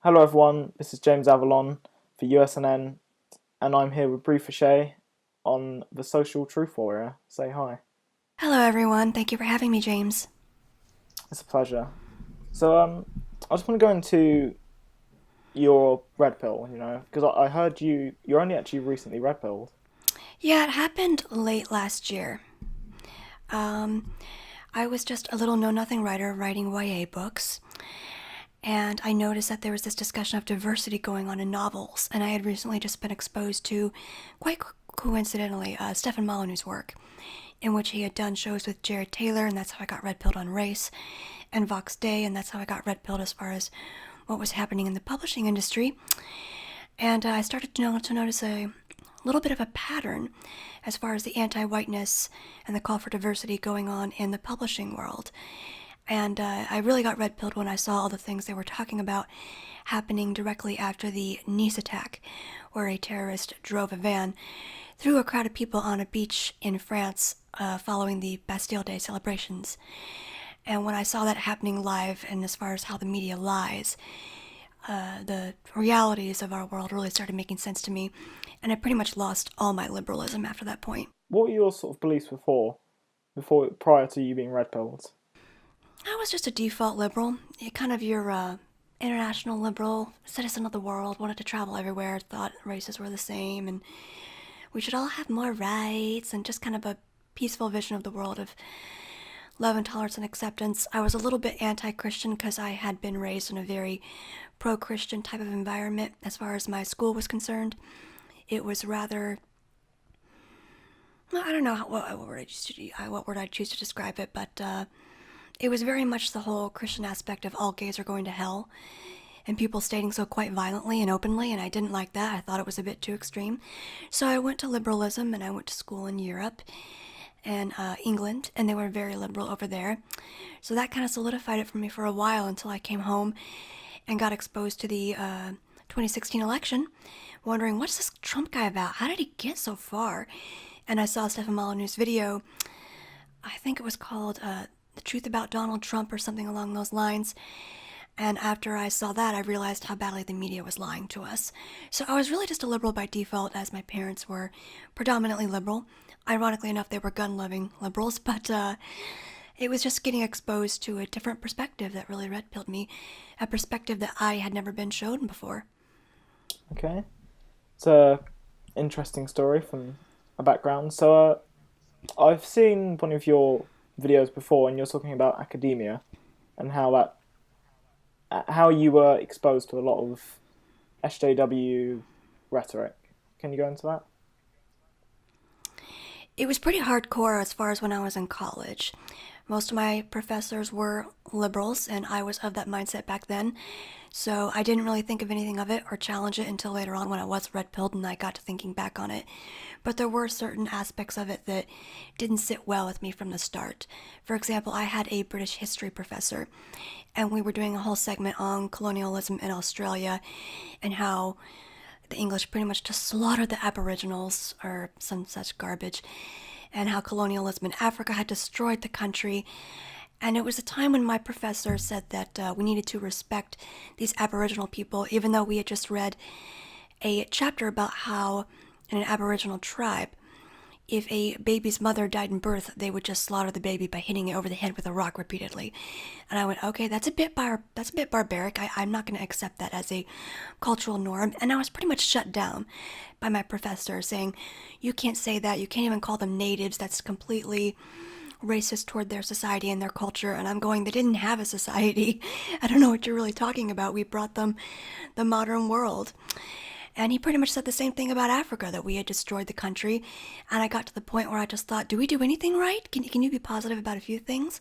Hello everyone, this is James Avalon for USNN, and I'm here with Bre Faucheux on the Social Truth Warrior. Say hi. Hello, everyone. Thank you for having me, James. It's a pleasure. So, I just want to go into your red pill, because I heard you're only actually recently red pilled. Yeah, it happened late last year. Um, I was just a little know-nothing writer writing YA books, and I noticed that there was this discussion of diversity going on in novels, and I had recently just been exposed to, quite coincidentally, Stephen Molyneux's work, in which he had done shows with Jared Taylor, and that's how I got red pilled on race, and Vox Day, and that's how I got red pilled as far as what was happening in the publishing industry. And I started to notice a little bit of a pattern as far as the anti-whiteness and the call for diversity going on in the publishing world. And I really got red pilled when I saw all the things they were talking about happening directly after the Nice attack, where a terrorist drove a van through a crowd of people on a beach in France following the Bastille Day celebrations. And when I saw that happening live, and as far as how the media lies, the realities of our world really started making sense to me, and I pretty much lost all my liberalism after that point. What were your sort of beliefs before prior to you being red pilled? I was just a default liberal, kind of your international liberal, citizen of the world, wanted to travel everywhere, thought races were the same, and we should all have more rights, and just kind of a peaceful vision of the world of love and tolerance and acceptance. I was a little bit anti-Christian because I had been raised in a very pro-Christian type of environment as far as my school was concerned. It was rather, well, I don't know what word I'd choose to describe it, but it was very much the whole Christian aspect of all gays are going to hell, and people stating so quite violently and openly, and I didn't like that. I thought it was a bit too extreme. So I went to liberalism, and I went to school in Europe and England, and they were very liberal over there. So that kind of solidified it for me for a while until I came home and got exposed to the 2016 election, wondering what's this Trump guy about? How did he get so far? And I saw Stephen Molyneux's video. I think it was called "The Truth About Donald Trump" or something along those lines. And after I saw that, I realized how badly the media was lying to us. So I was really just a liberal by default, as my parents were predominantly liberal. Ironically enough, they were gun-loving liberals, but it was just getting exposed to a different perspective that really red-pilled me, a perspective that I had never been shown before. Okay, it's a interesting story from a background. So, I've seen one of your videos before, and you're talking about academia and how you were exposed to a lot of SJW rhetoric. Can you go into that? It was pretty hardcore as far as when I was in college. Most of my professors were liberals, and I was of that mindset back then. So I didn't really think of anything of it or challenge it until later on when I was red pilled and I got to thinking back on it. But there were certain aspects of it that didn't sit well with me from the start. For example, I had a British history professor, and we were doing a whole segment on colonialism in Australia and how the English pretty much just slaughtered the Aboriginals or some such garbage, and how colonialism in Africa had destroyed the country. And it was a time when my professor said that we needed to respect these Aboriginal people, even though we had just read a chapter about how in an Aboriginal tribe, if a baby's mother died in birth, they would just slaughter the baby by hitting it over the head with a rock repeatedly. And I went, okay, that's a bit barbaric. I'm not going to accept that as a cultural norm. And I was pretty much shut down by my professor, saying, you can't say that. You can't even call them natives. That's completely racist toward their society and their culture. And I'm going, they didn't have a society. I don't know what you're really talking about. We brought them the modern world. And he pretty much said the same thing about Africa, that we had destroyed the country. And I got to the point where I just thought, do we do anything right? Can you be positive about a few things?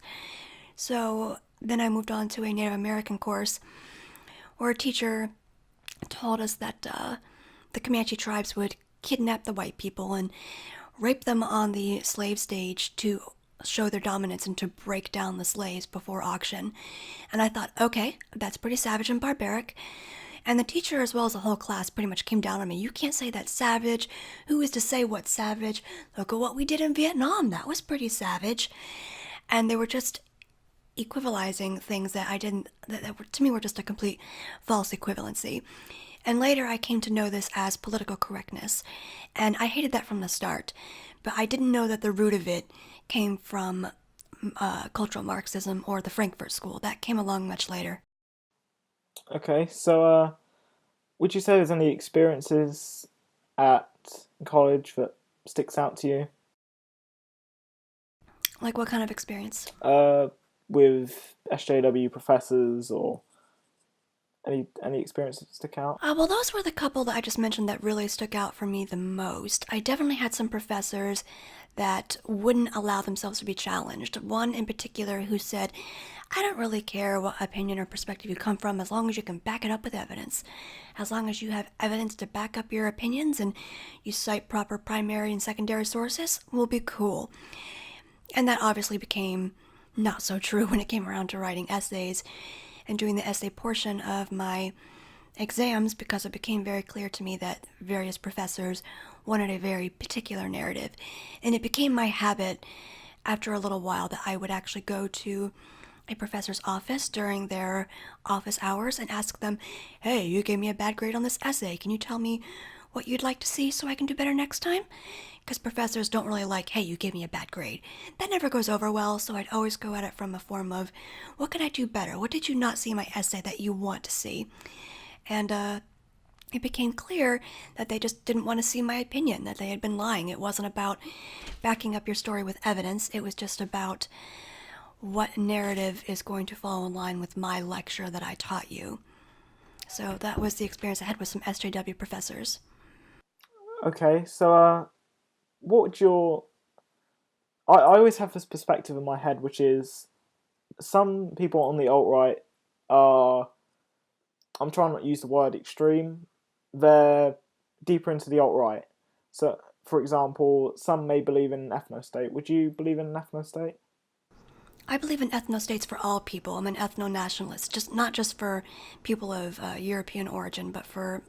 So then I moved on to a Native American course where a teacher told us that the Comanche tribes would kidnap the white people and rape them on the slave stage to show their dominance and to break down the slaves before auction. And I thought, okay, that's pretty savage and barbaric. And the teacher, as well as the whole class, pretty much came down on me. You can't say that's savage. Who is to say what's savage? Look at what we did in Vietnam. That was pretty savage. And they were just equivalizing things that I didn't, that were, to me were just a complete false equivalency. And later I came to know this as political correctness, and I hated that from the start, but I didn't know that the root of it came from cultural Marxism or the Frankfurt School. That came along much later. Okay, so would you say there's any experiences at college that sticks out to you? Like what kind of experience? With SJW professors or any experiences that stick out? Well, those were the couple that I just mentioned that really stuck out for me the most. I definitely had some professors that wouldn't allow themselves to be challenged. One in particular who said, I don't really care what opinion or perspective you come from as long as you can back it up with evidence. As long as you have evidence to back up your opinions and you cite proper primary and secondary sources, we'll be cool. And that obviously became not so true when it came around to writing essays and doing the essay portion of my exams, because it became very clear to me that various professors wanted a very particular narrative. And it became my habit after a little while that I would actually go to a professor's office during their office hours and ask them, hey, you gave me a bad grade on this essay. Can you tell me what you'd like to see so I can do better next time? Because professors don't really like, hey, you gave me a bad grade. That never goes over well, so I'd always go at it from a form of, what can I do better? What did you not see in my essay that you want to see? And it became clear that they just didn't want to see my opinion, that they had been lying. It wasn't about backing up your story with evidence. It was just about what narrative is going to fall in line with my lecture that I taught you. So that was the experience I had with some SJW professors. Okay, so what would your... I always have this perspective in my head, which is some people on the alt-right are... I'm trying not to use the word extreme. They're deeper into the alt-right. So, for example, some may believe in an ethno state. Would you believe in an ethno state? I believe in ethno states for all people. I'm an ethno-nationalist, just not just for people of European origin, but for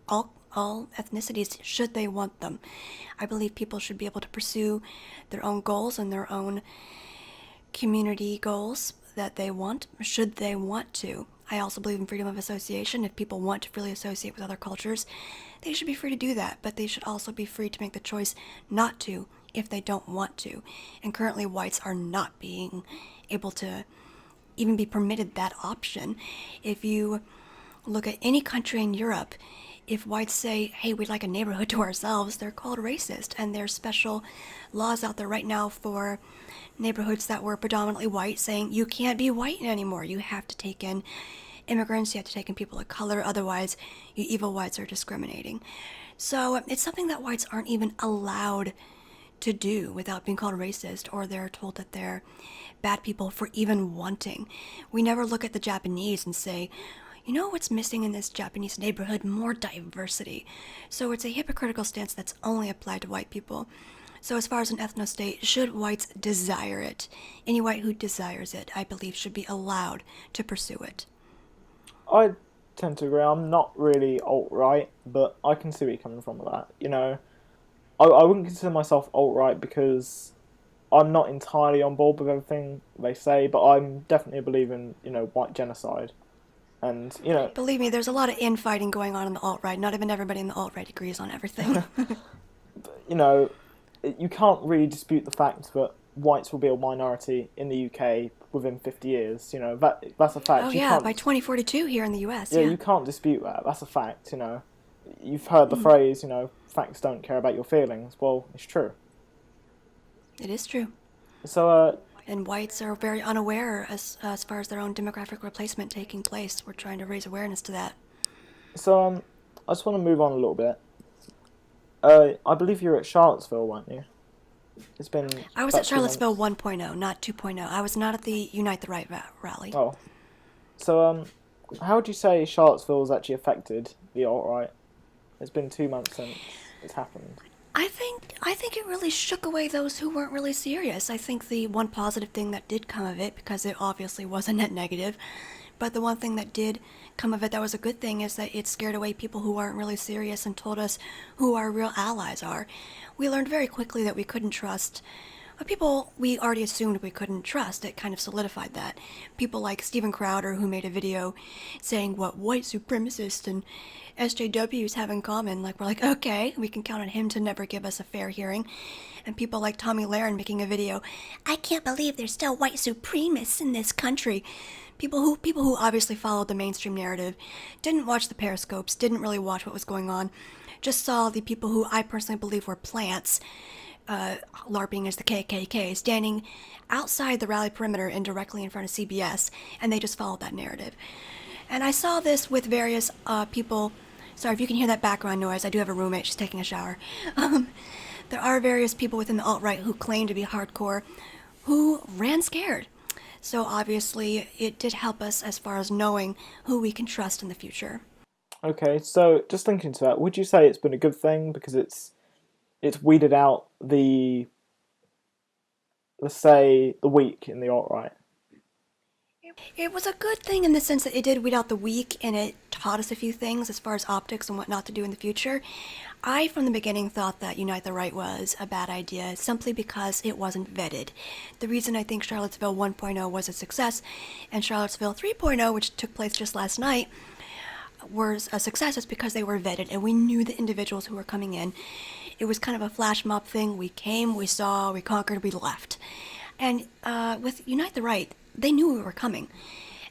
all ethnicities should they want them. I believe people should be able to pursue their own goals and their own community goals that they want, should they want to. I also believe in freedom of association. If people want to freely associate with other cultures, they should be free to do that, but they should also be free to make the choice not to if they don't want to. And currently whites are not being able to even be permitted that option. If you look at any country in Europe, if whites say, hey, we'd like a neighborhood to ourselves, they're called racist, and there's special laws out there right now for neighborhoods that were predominantly white saying you can't be white anymore. You have to take in immigrants, you have to take in people of color, otherwise you evil whites are discriminating. So it's something that whites aren't even allowed to do without being called racist, or they're told that they're bad people for even wanting. We never look at the Japanese and say, you know what's missing in this Japanese neighborhood? More diversity. So it's a hypocritical stance that's only applied to white people. So as far as an ethno state, should whites desire it, any white who desires it, I believe, should be allowed to pursue it. I tend to agree. I'm not really alt-right, but I can see where you're coming from with that. You know, I wouldn't consider myself alt-right because I'm not entirely on board with everything they say, but I'm definitely a believer in, white genocide. And, Believe me, there's a lot of infighting going on in the alt-right. Not even everybody in the alt-right agrees on everything. You can't really dispute the fact that whites will be a minority in the UK within 50 years. That's a fact. Oh, yeah, by 2042 here in the US. Yeah, you can't dispute that. That's a fact, You've heard the phrase, facts don't care about your feelings. Well, it's true. It is true. So, and whites are very unaware as far as their own demographic replacement taking place. We're trying to raise awareness to that. So, I just want to move on a little bit. I believe you were at Charlottesville, weren't you? I was at Charlottesville 1.0, not 2.0. I was not at the Unite the Right rally. Oh. So, how would you say Charlottesville has actually affected the alt-right? It's been 2 months since it's happened. I think it really shook away those who weren't really serious. I think the one positive thing that did come of it, because it obviously was a net negative, but the one thing that did come of it that was a good thing is that it scared away people who aren't really serious and told us who our real allies are. We learned very quickly that we couldn't trust People we already assumed we couldn't trust. It kind of solidified that. People like Steven Crowder, who made a video saying what white supremacists and SJWs have in common. Like, we're like, okay, we can count on him to never give us a fair hearing. And people like Tommy Lahren making a video, I can't believe there's still white supremacists in this country. People who obviously followed the mainstream narrative, didn't watch the periscopes, didn't really watch what was going on, just saw the people who I personally believe were plants, LARPing as the KKK, standing outside the rally perimeter and directly in front of CBS, and they just followed that narrative. And I saw this with various people. Sorry if you can hear that background noise. I do have a roommate. She's taking a shower. There are various people within the alt-right who claim to be hardcore who ran scared. So obviously it did help us as far as knowing who we can trust in the future. Okay, so just thinking to that, would you say it's been a good thing because it's weeded out the, let's say, the weak in the alt-right? It was a good thing in the sense that it did weed out the weak, and it taught us a few things as far as optics and what not to do in the future. I, from the beginning, thought that Unite the Right was a bad idea simply because it wasn't vetted. The reason I think Charlottesville 1.0 was a success and Charlottesville 3.0, which took place just last night, was a success is because they were vetted and we knew the individuals who were coming in. It was kind of a flash mob thing. We came, we saw, we conquered, we left. And with Unite the Right, they knew we were coming.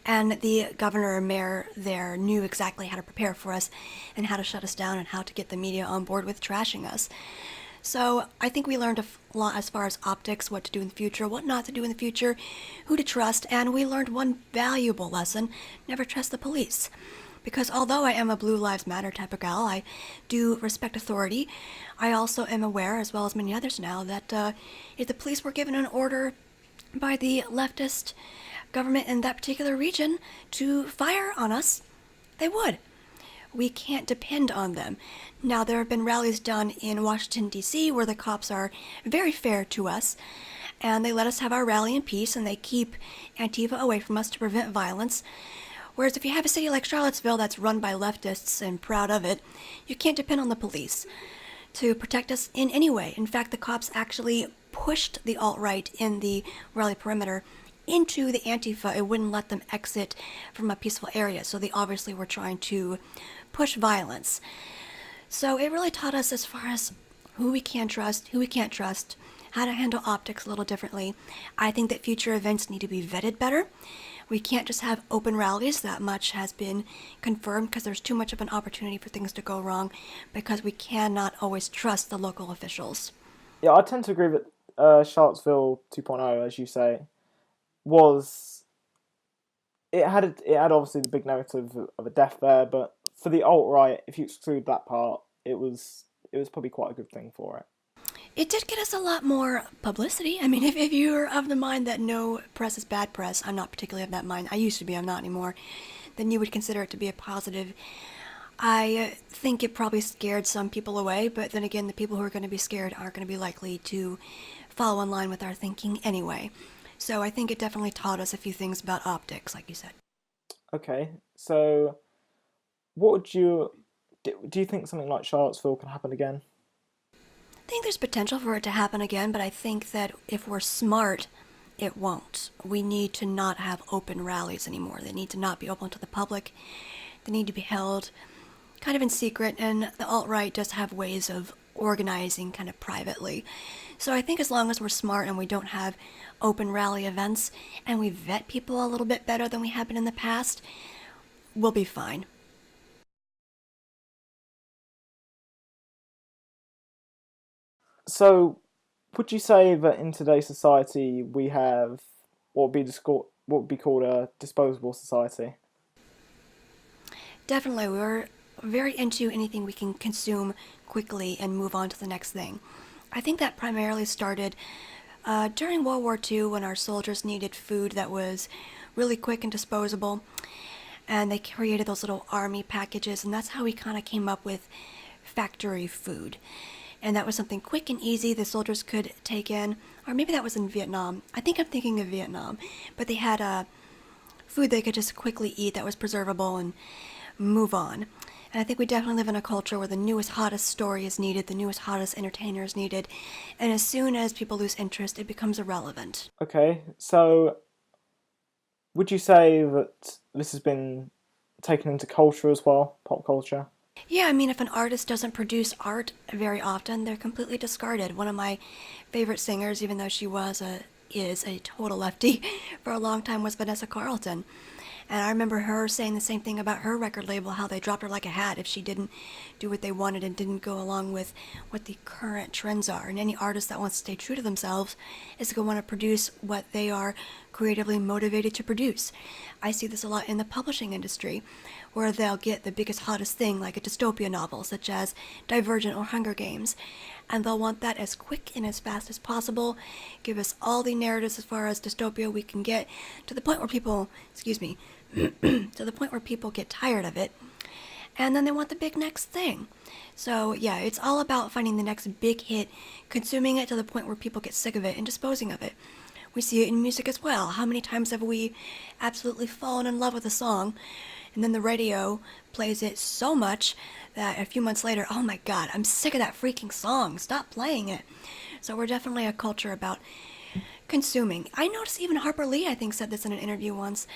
And the governor and mayor there knew exactly how to prepare for us and how to shut us down and how to get the media on board with trashing us. So I think we learned a lot as far as optics, what to do in the future, what not to do in the future, who to trust, and we learned one valuable lesson: never trust the police. Because although I am a Blue Lives Matter type of gal, I do respect authority. I also am aware, as well as many others now, that if the police were given an order by the leftist government in that particular region to fire on us, they would. We can't depend on them. Now, there have been rallies done in Washington, D.C., where the cops are very fair to us, and they let us have our rally in peace, and they keep Antifa away from us to prevent violence. Whereas if you have a city like Charlottesville that's run by leftists and proud of it, you can't depend on the police to protect us in any way. In fact, the cops actually pushed the alt-right in the rally perimeter into the Antifa. It wouldn't let them exit from a peaceful area, so they obviously were trying to push violence. So it really taught us as far as who we can trust, who we can't trust, how to handle optics a little differently. I think that future events need to be vetted better. We can't just have open rallies. That much has been confirmed because there's too much of an opportunity for things to go wrong because we cannot always trust the local officials. Yeah, I tend to agree that Sharpsville 2.0, as you say, was it had obviously the big narrative of a death there, but for the alt-right, if you exclude that part, it was probably quite a good thing for it. It did get us a lot more publicity. I mean, if you're of the mind that no press is bad press, I'm not particularly of that mind. I used to be, I'm not anymore. Then you would consider it to be a positive. I think it probably scared some people away, but then again, the people who are going to be scared aren't going to be likely to follow in line with our thinking anyway. So I think it definitely taught us a few things about optics, like you said. Okay, so do you think something like Charlottesville can happen again? I think there's potential for it to happen again, but I think that if we're smart, it won't. We need to not have open rallies anymore. They need to not be open to the public. They need to be held kind of in secret, and the alt-right does have ways of organizing kind of privately. So I think as long as we're smart and we don't have open rally events and we vet people a little bit better than we have been in the past, we'll be fine. So, would you say that in today's society we have what would be called a disposable society? Definitely, we're very into anything we can consume quickly and move on to the next thing. I think that primarily started during World War II when our soldiers needed food that was really quick and disposable, and they created those little army packages, and that's how we kind of came up with factory food. And that was something quick and easy the soldiers could take in, or maybe that was in Vietnam. I think I'm thinking of Vietnam, but they had food they could just quickly eat that was preservable and move on. And I think we definitely live in a culture where the newest, hottest story is needed, the newest, hottest entertainer is needed, and as soon as people lose interest, it becomes irrelevant. Okay, so would you say that this has been taken into culture as well, pop culture? Yeah, I mean, if an artist doesn't produce art very often, they're completely discarded. One of my favorite singers, even though she is a total lefty for a long time, was Vanessa Carlton. And I remember her saying the same thing about her record label, how they dropped her like a hat if she didn't do what they wanted and didn't go along with what the current trends are. And any artist that wants to stay true to themselves is going to want to produce what they are creatively motivated to produce. I see this a lot in the publishing industry, where they'll get the biggest, hottest thing, like a dystopia novel, such as Divergent or Hunger Games, and they'll want that as quick and as fast as possible, give us all the narratives as far as dystopia we can get, to the point where people, to the point where people get tired of it, and then they want the big next thing. So yeah, it's all about finding the next big hit, consuming it to the point where people get sick of it, and disposing of it. We see it in music as well. How many times have we absolutely fallen in love with a song, and then the radio plays it so much that a few months later, oh my god, I'm sick of that freaking song, stop playing it. So we're definitely a culture about consuming. I noticed even Harper Lee, I think, said this in an interview once,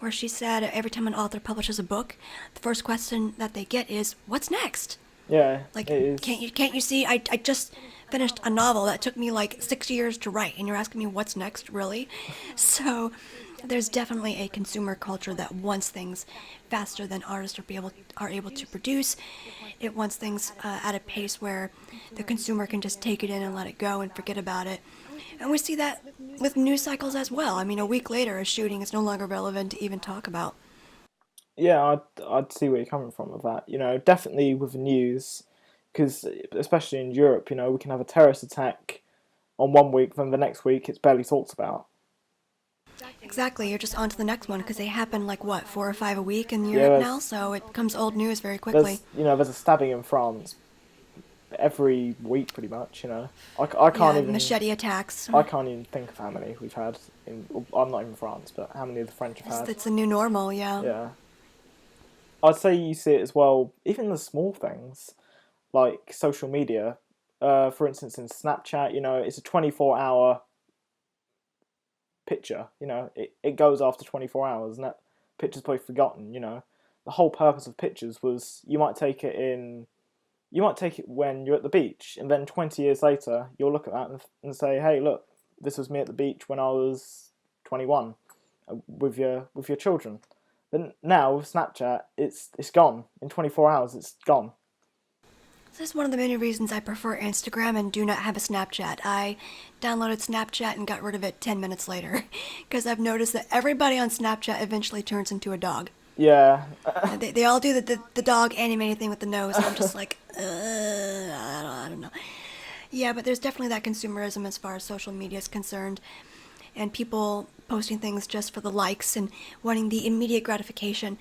where she said every time an author publishes a book, the first question that they get is, what's next? Yeah, Like, it is. can't you see, I just finished a novel that took me like 6 years to write, and you're asking me what's next, really? So there's definitely a consumer culture that wants things faster than artists are able to produce. It wants things at a pace where the consumer can just take it in and let it go and forget about it. And we see that with news cycles as well. I mean, a week later, a shooting is no longer relevant to even talk about. Yeah, I'd see where you're coming from with that. Definitely with the news, because especially in Europe, we can have a terrorist attack on one week, then the next week it's barely talked about. Exactly, you're just on to the next one because they happen like what, 4 or 5 a week in Yeah, Europe now, so it becomes old news very quickly. there's a stabbing in France every week, pretty much. I can't Yeah, even machete attacks. I can't even think of how many we've had. I'm not in France, but how many the French have had. It's the new normal, yeah. Yeah, I'd say you see it as well. Even the small things like social media. For instance, in Snapchat, it's a 24-hour picture. It goes after 24 hours, and that picture's probably forgotten. The whole purpose of pictures was you might take it when you're at the beach, and then 20 years later you'll look at that and say, hey, look, this was me at the beach when I was 21 with your children. Then now with Snapchat, it's gone in 24 hours. It's gone. This is one of the many reasons I prefer Instagram and do not have a Snapchat. I downloaded Snapchat and got rid of it 10 minutes later because I've noticed that everybody on Snapchat eventually turns into a dog. Yeah. They all do the dog animated thing with the nose, and I'm just like, I don't know. Yeah, but there's definitely that consumerism as far as social media is concerned, and people posting things just for the likes and wanting the immediate gratification,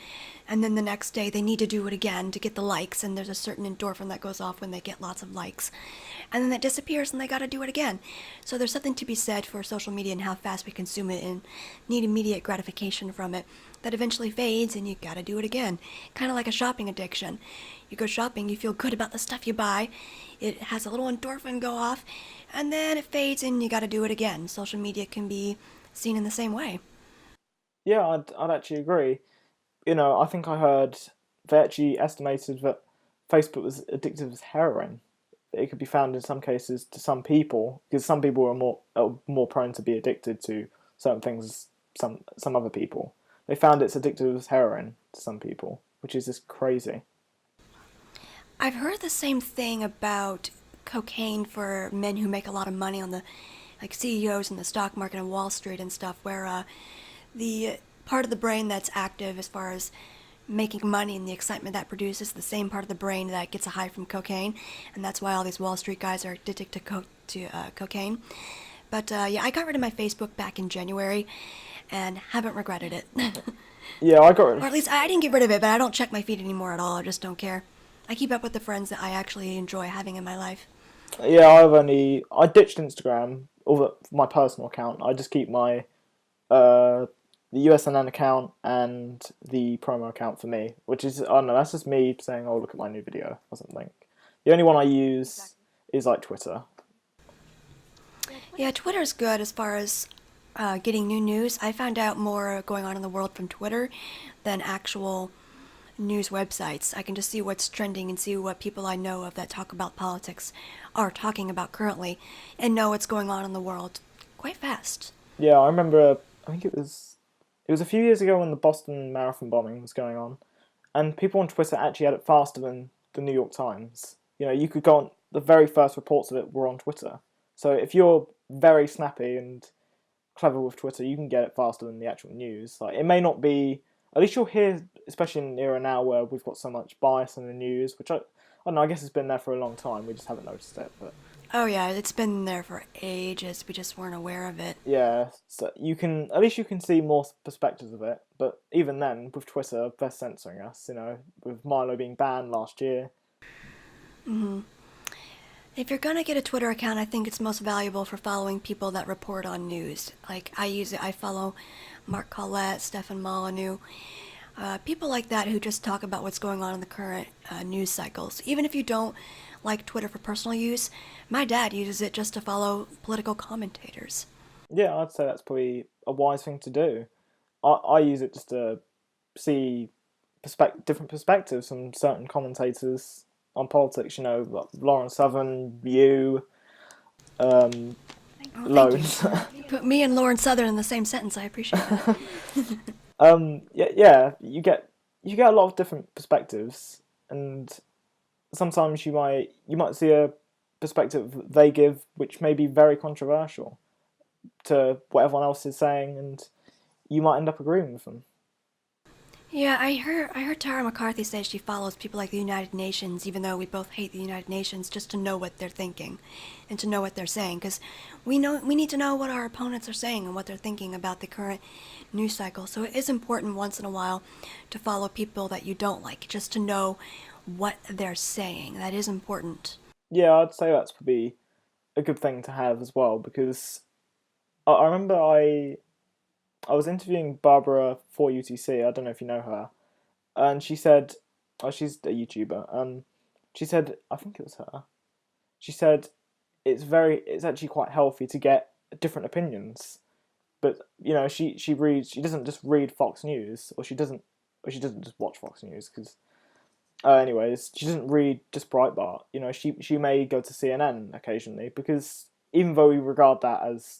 and then the next day they need to do it again to get the likes, and there's a certain endorphin that goes off when they get lots of likes, and then it disappears and they gotta do it again. So there's something to be said for social media and how fast we consume it and need immediate gratification from it that eventually fades and you gotta do it again. Kind of like a shopping addiction. You go shopping, you feel good about the stuff you buy, it has a little endorphin go off, and then it fades and you gotta do it again. Social media can be seen in the same way. Yeah, I'd actually agree. I think I heard they actually estimated that Facebook was addictive as heroin. It could be found in some cases to some people, because some people are more prone to be addicted to certain things. Some other people, they found it's addictive as heroin to some people, which is just crazy. I've heard the same thing about cocaine for men who make a lot of money on the like CEOs in the stock market and Wall Street and stuff, where the part of the brain that's active as far as making money and the excitement that produces the same part of the brain that gets a high from cocaine, and that's why all these Wall Street guys are addicted to cocaine. But yeah, I got rid of my Facebook back in January and haven't regretted it. Yeah, I got Or at least I didn't get rid of it, but I don't check my feed anymore at all. I just don't care. I keep up with the friends that I actually enjoy having in my life. Yeah, I ditched Instagram, or my personal account. I just keep my the USNN account and the promo account for me, which is, I don't know, that's just me saying, oh, look at my new video or something. The only one I use is like Twitter. Yeah, Twitter's good as far as getting new news. I found out more going on in the world from Twitter than actual news websites. I can just see what's trending and see what people I know of that talk about politics are talking about currently and know what's going on in the world quite fast. Yeah, I remember, I think it was a few years ago when the Boston Marathon bombing was going on, and people on Twitter actually had it faster than the New York Times. You know, you could go on, the very first reports of it were on Twitter. So if you're very snappy and clever with Twitter, you can get it faster than the actual news. Like, it may not be, at least you'll hear, especially in an era now where we've got so much bias in the news, which I don't know, I guess it's been there for a long time, we just haven't noticed it, but... Oh yeah, it's been there for ages, we just weren't aware of it. Yeah, so at least you can see more perspectives of it, but even then, with Twitter, they're censoring us, you know, with Milo being banned last year. Mm-hmm. If you're gonna get a Twitter account, I think it's most valuable for following people that report on news. Like, I use it, I follow Mark Collette, Stefan Molyneux, people like that who just talk about what's going on in the current news cycles. Even if you don't like Twitter for personal use, my dad uses it just to follow political commentators. Yeah, I'd say that's probably a wise thing to do. I use it just to see different perspectives from certain commentators on politics, you know, like Lauren Southern, you, loads. You put me and Lauren Southern in the same sentence, I appreciate that. Yeah, you get a lot of different perspectives, and sometimes you might see a perspective they give which may be very controversial to what everyone else is saying, and you might end up agreeing with them. Yeah, I heard Tara McCarthy say she follows people like the United Nations, even though we both hate the United Nations, just to know what they're thinking and to know what they're saying, because we need to know what our opponents are saying and what they're thinking about the current news cycle. So it is important once in a while to follow people that you don't like, just to know what they're saying. That is important. Yeah, I'd say that's probably a good thing to have as well, because I remember I was interviewing Barbara for UTC. I don't know if you know her, and she said, "Oh, she's a YouTuber." She said, I think it was her. She said it's actually quite healthy to get different opinions, but you know, she doesn't just read Fox News, or she doesn't just watch Fox News because. Anyways, she doesn't read just Breitbart. You know, she may go to CNN occasionally because even though we regard that as,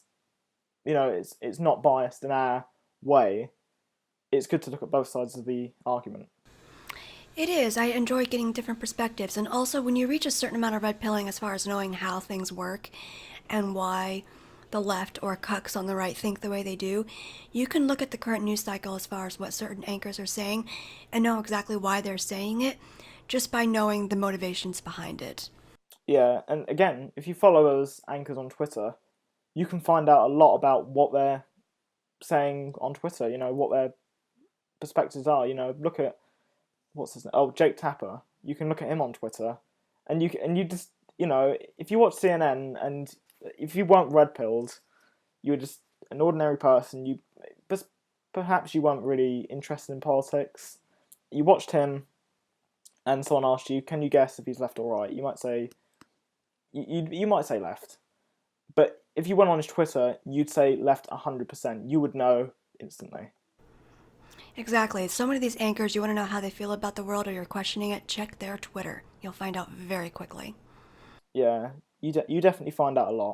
you know, it's not biased in our way, it's good to look at both sides of the argument. It is. I enjoy getting different perspectives, and also when you reach a certain amount of red pilling as far as knowing how things work and why the left or cucks on the right think the way they do, you can look at the current news cycle as far as what certain anchors are saying and know exactly why they're saying it just by knowing the motivations behind it. Yeah, and again, if you follow those anchors on Twitter, you can find out a lot about what they're saying on Twitter, you know, what their perspectives are. You know, look at, what's his name? Oh, Jake Tapper. You can look at him on Twitter, and you just, you know, if you watch CNN and if you weren't red pilled, you were just an ordinary person. Perhaps you weren't really interested in politics. You watched him, and someone asked you, "Can you guess if he's left or right?" You might say, you might say left, but if you went on his Twitter, you'd say left 100%. You would know instantly. Exactly. So many of these anchors, you want to know how they feel about the world or you're questioning it, check their Twitter. You'll find out very quickly. Yeah, you definitely find out a lot.